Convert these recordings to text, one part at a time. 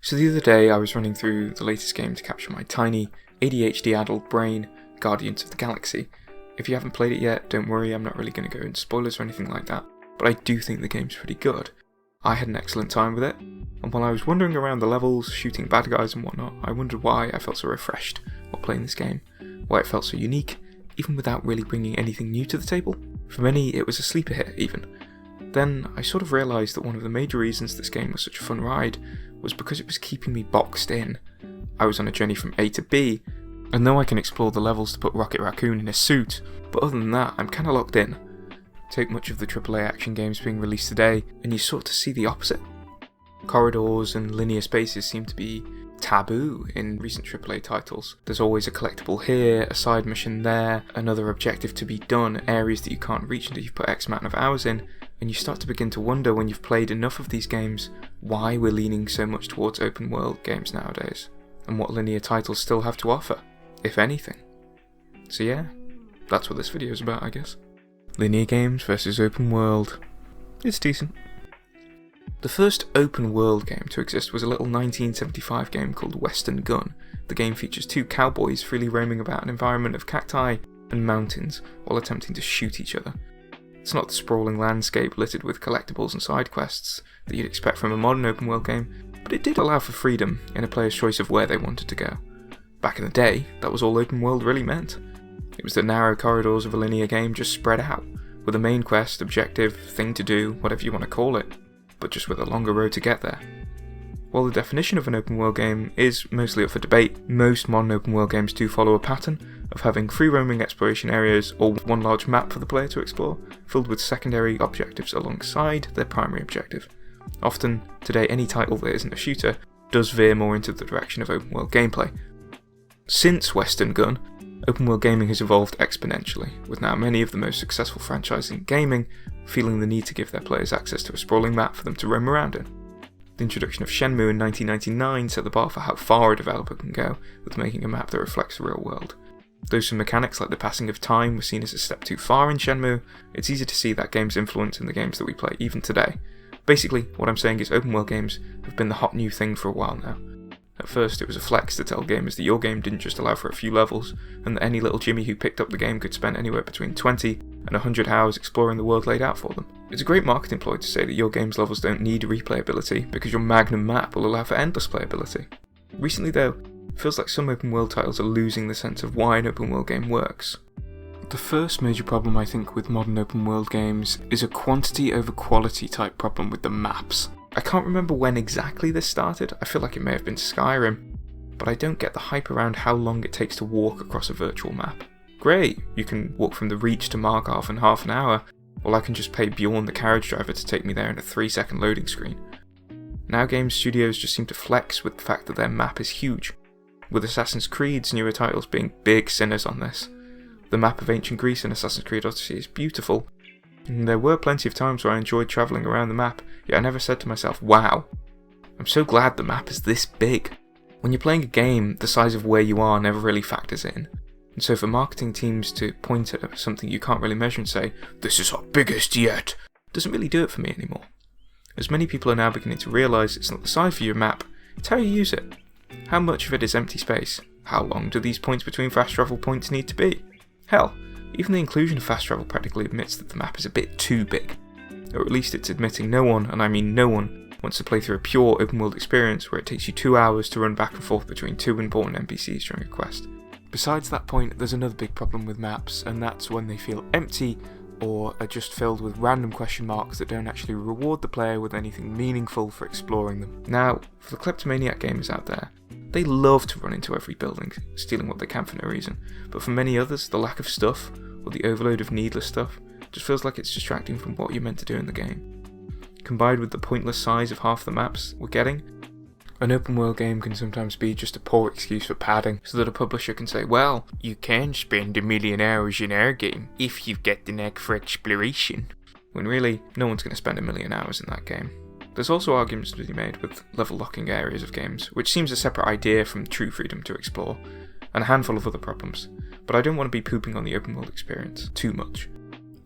So the other day I was running through the latest game to capture my tiny, ADHD-addled brain, Guardians of the Galaxy. If you haven't played it yet, don't worry, I'm not really going to go into spoilers or anything like that, but I do think the game's pretty good. I had an excellent time with it, and while I was wandering around the levels, shooting bad guys and whatnot, I wondered why I felt so refreshed while playing this game, why it felt so unique, even without really bringing anything new to the table. For many, it was a sleeper hit, even. Then, I sort of realised that one of the major reasons this game was such a fun ride was because it was keeping me boxed in. I was on a journey from A to B, and though I can explore the levels to put Rocket Raccoon in a suit, but other than that, I'm kinda locked in. Take much of the AAA action games being released today, and you sort of see the opposite. Corridors and linear spaces seem to be taboo in recent AAA titles. There's always a collectible here, a side mission there, another objective to be done, areas that you can't reach until you've put X amount of hours in, and you start to begin to wonder when you've played enough of these games why we're leaning so much towards open world games nowadays, and what linear titles still have to offer, if anything. So yeah, that's what this video is about, I guess. Linear games versus open world. It's decent. The first open world game to exist was a little 1975 game called Western Gun. The game features two cowboys freely roaming about an environment of cacti and mountains while attempting to shoot each other. It's not the sprawling landscape littered with collectibles and side quests that you'd expect from a modern open world game, but it did allow for freedom in a player's choice of where they wanted to go. Back in the day, that was all open world really meant. It was the narrow corridors of a linear game just spread out, with a main quest, objective, thing to do, whatever you want to call it, but just with a longer road to get there. While the definition of an open world game is mostly up for debate, most modern open world games do follow a pattern of having free roaming exploration areas or one large map for the player to explore, filled with secondary objectives alongside their primary objective. Often, today any title that isn't a shooter does veer more into the direction of open world gameplay. Since Western Gun, open world gaming has evolved exponentially, with now many of the most successful franchises in gaming feeling the need to give their players access to a sprawling map for them to roam around in. The introduction of Shenmue in 1999 set the bar for how far a developer can go with making a map that reflects the real world. Though some mechanics like the passing of time were seen as a step too far in Shenmue, it's easy to see that game's influence in the games that we play even today. Basically, what I'm saying is open world games have been the hot new thing for a while now. At first, it was a flex to tell gamers that your game didn't just allow for a few levels, and that any little Jimmy who picked up the game could spend anywhere between 20 and 100 hours exploring the world laid out for them. It's a great marketing ploy to say that your game's levels don't need replayability because your Magnum map will allow for endless playability. Recently though, it feels like some open world titles are losing the sense of why an open world game works. The first major problem I think with modern open world games is a quantity over quality type problem with the maps. I can't remember when exactly this started, I feel like it may have been Skyrim, but I don't get the hype around how long it takes to walk across a virtual map. Great, you can walk from the Reach to Markarth in half an hour, while I can just pay Bjorn the carriage driver to take me there in a 3-second loading screen. Now game studios just seem to flex with the fact that their map is huge, with Assassin's Creed's newer titles being big sinners on this. The map of ancient Greece in Assassin's Creed Odyssey is beautiful, and there were plenty of times where I enjoyed travelling around the map, yet I never said to myself, wow, I'm so glad the map is this big. When you're playing a game, the size of where you are never really factors in, and so for marketing teams to point at something you can't really measure and say, this is our biggest yet, doesn't really do it for me anymore. As many people are now beginning to realise it's not the size of your map, it's how you use it. How much of it is empty space? How long do these points between fast travel points need to be? Hell, even the inclusion of fast travel practically admits that the map is a bit too big. Or at least it's admitting no one, and I mean no one, wants to play through a pure open world experience where it takes you 2 hours to run back and forth between two important NPCs during a quest. Besides that point, there's another big problem with maps, and that's when they feel empty or are just filled with random question marks that don't actually reward the player with anything meaningful for exploring them. Now, for the kleptomaniac gamers out there, they love to run into every building, stealing what they can for no reason, but for many others, the lack of stuff, or the overload of needless stuff, just feels like it's distracting from what you're meant to do in the game. Combined with the pointless size of half the maps we're getting, an open world game can sometimes be just a poor excuse for padding, so that a publisher can say, well, you can spend 1,000,000 hours in our game if you've got the knack for exploration. When really, no one's going to spend 1,000,000 hours in that game. There's also arguments to be made with level locking areas of games, which seems a separate idea from true freedom to explore, and a handful of other problems, but I don't want to be pooping on the open world experience too much.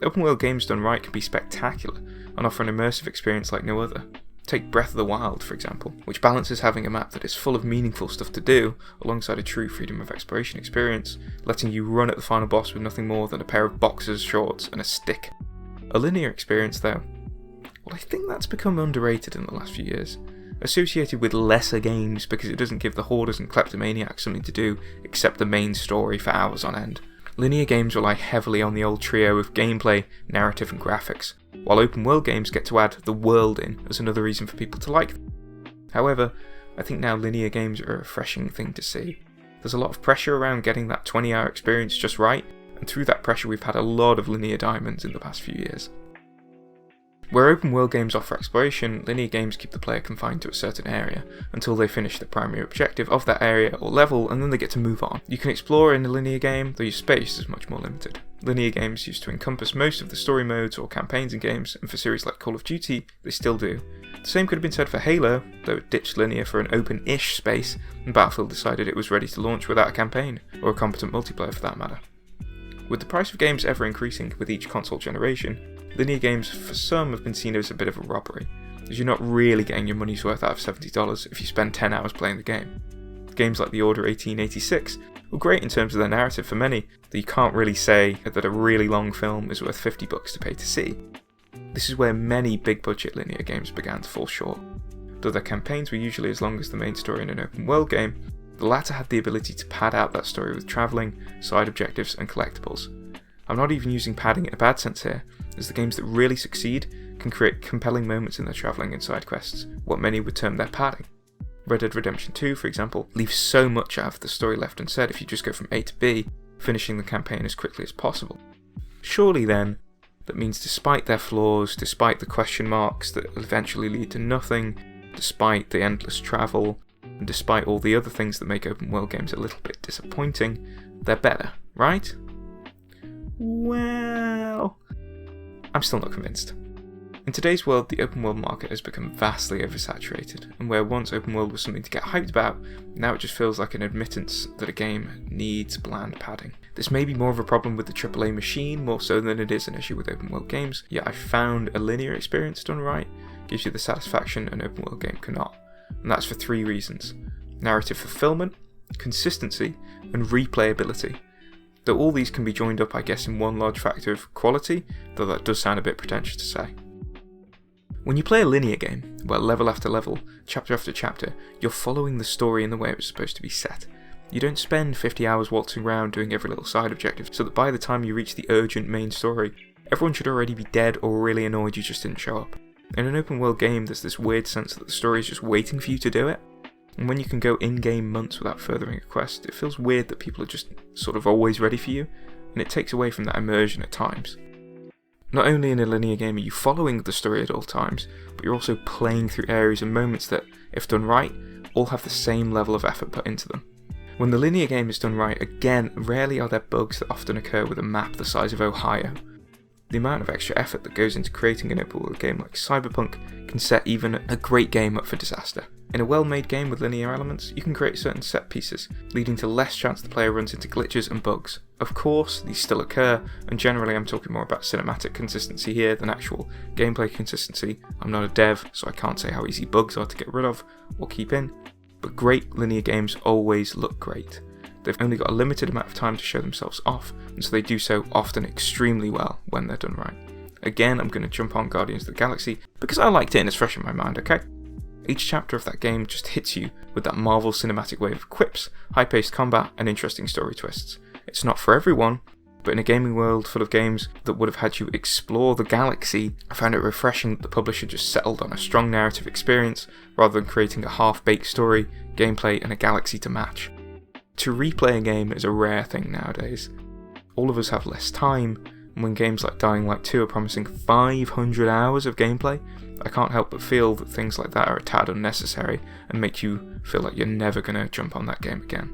Open world games done right can be spectacular and offer an immersive experience like no other. Take Breath of the Wild, for example, which balances having a map that is full of meaningful stuff to do, alongside a true freedom of exploration experience, letting you run at the final boss with nothing more than a pair of boxers, shorts, and a stick. A linear experience, though, well, I think that's become underrated in the last few years, associated with lesser games because it doesn't give the hoarders and kleptomaniacs something to do except the main story for hours on end. Linear games rely heavily on the old trio of gameplay, narrative and graphics, while open world games get to add the world in as another reason for people to like them. However, I think now linear games are a refreshing thing to see. There's a lot of pressure around getting that 20-hour experience just right, and through that pressure we've had a lot of linear diamonds in the past few years. Where open world games offer exploration, linear games keep the player confined to a certain area until they finish the primary objective of that area or level, and then they get to move on. You can explore in a linear game, though your space is much more limited. Linear games used to encompass most of the story modes or campaigns in games, and for series like Call of Duty, they still do. The same could have been said for Halo, though it ditched linear for an open-ish space, and Battlefield decided it was ready to launch without a campaign, or a competent multiplayer for that matter. With the price of games ever increasing with each console generation, linear games for some have been seen as a bit of a robbery, as you're not really getting your money's worth out of $70 if you spend 10 hours playing the game. Games like The Order 1886 were great in terms of their narrative for many, though you can't really say that a really long film is worth $50 to pay to see. This is where many big budget linear games began to fall short. Though their campaigns were usually as long as the main story in an open world game, the latter had the ability to pad out that story with travelling, side objectives and collectibles. I'm not even using padding in a bad sense here, as the games that really succeed can create compelling moments in their travelling and side quests, what many would term their padding. Red Dead Redemption 2, for example, leaves so much out of the story left unsaid if you just go from A to B, finishing the campaign as quickly as possible. Surely then, that means despite their flaws, despite the question marks that eventually lead to nothing, despite the endless travel, and despite all the other things that make open world games a little bit disappointing, they're better, right? Well, I'm still not convinced. In today's world, the open world market has become vastly oversaturated, and where once open world was something to get hyped about, now it just feels like an admittance that a game needs bland padding. This may be more of a problem with the AAA machine, more so than it is an issue with open world games, yet I found a linear experience done right gives you the satisfaction an open world game cannot, and that's for 3 reasons: narrative fulfillment, consistency, and replayability. Though all these can be joined up, I guess, in one large factor of quality, though that does sound a bit pretentious to say. When you play a linear game, where level after level, chapter after chapter, you're following the story in the way it was supposed to be set. You don't spend 50 hours waltzing around doing every little side objective, so that by the time you reach the urgent main story, everyone should already be dead or really annoyed you just didn't show up. In an open world game, there's this weird sense that the story is just waiting for you to do it, and when you can go in-game months without furthering a quest, it feels weird that people are just sort of always ready for you, and it takes away from that immersion at times. Not only in a linear game are you following the story at all times, but you're also playing through areas and moments that, if done right, all have the same level of effort put into them. When the linear game is done right, again, rarely are there bugs that often occur with a map the size of Ohio. The amount of extra effort that goes into creating an open world game like Cyberpunk can set even a great game up for disaster. In a well-made game with linear elements, you can create certain set pieces, leading to less chance the player runs into glitches and bugs. Of course, these still occur, and generally I'm talking more about cinematic consistency here than actual gameplay consistency. I'm not a dev, so I can't say how easy bugs are to get rid of or keep in, but great linear games always look great. They've only got a limited amount of time to show themselves off, and so they do so often extremely well when they're done right. Again, I'm going to jump on Guardians of the Galaxy because I liked it and it's fresh in my mind, okay? Each chapter of that game just hits you with that Marvel cinematic wave of quips, high-paced combat, and interesting story twists. It's not for everyone, but in a gaming world full of games that would have had you explore the galaxy, I found it refreshing that the publisher just settled on a strong narrative experience rather than creating a half-baked story, gameplay, and a galaxy to match. To replay a game is a rare thing nowadays. All of us have less time, and when games like Dying Light 2 are promising 500 hours of gameplay, I can't help but feel that things like that are a tad unnecessary and make you feel like you're never going to jump on that game again.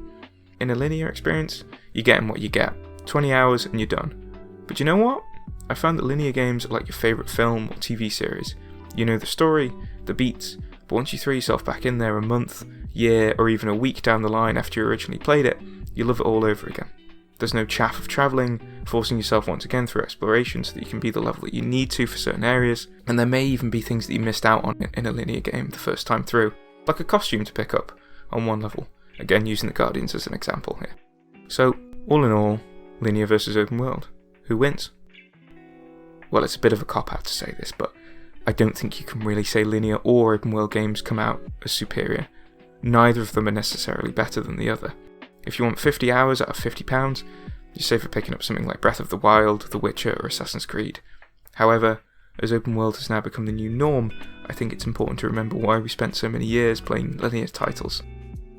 In a linear experience, you're getting what you get. 20 hours and you're done. But you know what? I found that linear games are like your favourite film or TV series. You know the story, the beats, but once you throw yourself back in there a month, year, or even a week down the line after you originally played it, you love it all over again. There's no chaff of travelling, forcing yourself once again through exploration so that you can be the level that you need to for certain areas, and there may even be things that you missed out on in a linear game the first time through, like a costume to pick up on one level, again using the Guardians as an example here. So, all in all, linear versus open world. Who wins? Well, it's a bit of a cop-out to say this, but I don't think you can really say linear or open world games come out as superior. Neither of them are necessarily better than the other. If you want 50 hours out of £50, you're safer picking up something like Breath of the Wild, The Witcher, or Assassin's Creed. However, as open world has now become the new norm, I think it's important to remember why we spent so many years playing linear titles.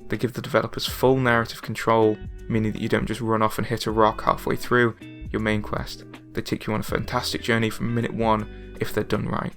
They give the developers full narrative control, meaning that you don't just run off and hit a rock halfway through your main quest. They take you on a fantastic journey from minute one if they're done right.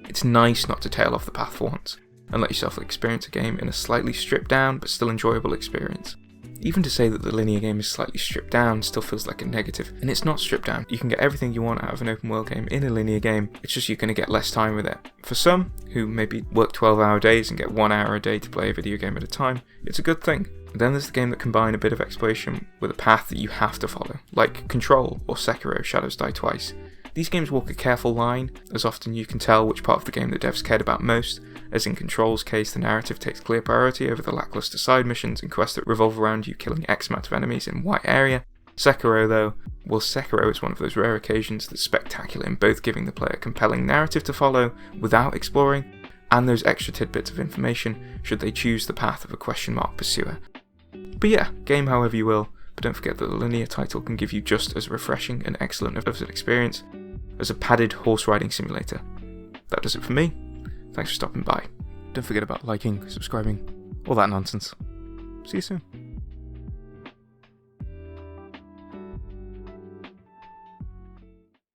It's nice not to tail off the path for once, and let yourself experience a game in a slightly stripped down but still enjoyable experience. Even to say that the linear game is slightly stripped down still feels like a negative, and it's not stripped down. You can get everything you want out of an open world game in a linear game, it's just you're going to get less time with it. For some, who maybe work 12-hour days and get 1 hour a day to play a video game at a time, it's a good thing. Then there's the game that combine a bit of exploration with a path that you have to follow, like Control or Sekiro: Shadows Die Twice. These games walk a careful line, as often you can tell which part of the game the devs cared about most, as in Control's case the narrative takes clear priority over the lackluster side missions and quests that revolve around you killing X amount of enemies in Y area. Sekiro though, well Sekiro is one of those rare occasions that's spectacular in both giving the player a compelling narrative to follow without exploring, and those extra tidbits of information should they choose the path of a question mark pursuer. But yeah, game however you will, but don't forget that the linear title can give you just as refreshing and excellent of an experience as a padded horse riding simulator. That does it for me. Thanks for stopping by. Don't forget about liking, subscribing, all that nonsense. See you soon.